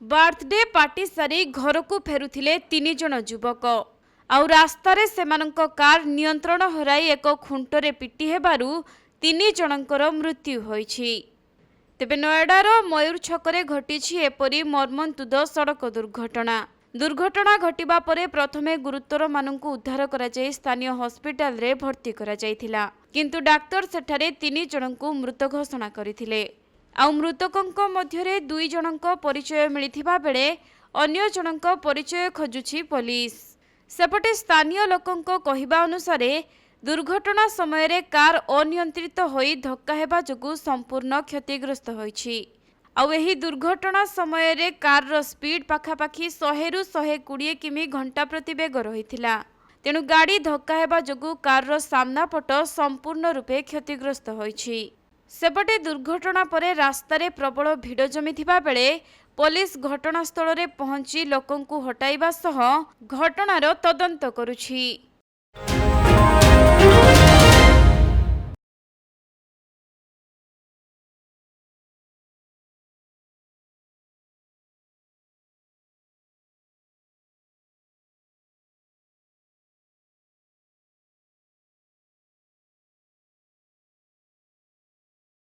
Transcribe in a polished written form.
Birthday party सारी घर को फेरुथिले 3 जण युवक आउ रास्तारे सेमानंक कार नियंत्रण हराई एक खुंटरे पिटी हेबारु 3 जनकर मृत्यु होईछि। तेबे नोएडार मयूर छकरे घटिछि एपरि मर्मन्तुद सड़क दुर्घटना घटिबा परे प्रथमे गुरुतर मानंकु उद्धार करा जाय स्थानीय हॉस्पिटल रे भर्ती करा जायथिला, किंतु डाक्टर सेठारे 3 जनंकु मृत घोषणा करथिले। आउ मृतकंक मध्यरे 2 जनंक परिचय मिलिथिबा बेले अन्य जनंक परिचय खोजुछि पुलिस। सेपटे स्थानीय लोकंक कहिबा अनुसारे दुर्घटना समय रे कार अनियंत्रित होई धक्का हेबा जोगु संपूर्ण क्षतिग्रस्त होईछि। आउ एही दुर्घटना समय रे कार रो स्पीड पाखापाखी 100 रु 120 किमी घंटा प्रति बेग रहिथिला। तेणु गाड़ी धक्का हेबा जोगु कार रो सामना पट संपूर्ण रूपे क्षतिग्रस्त होईछि। सेपटे दुर्घटना परे रास्तारे प्रबल भिड़ जमिथिबा बेले पुलिस घटनास्थल रे पहुंची लोकंकु हटाइबा सह घटनार तदंत करुछि।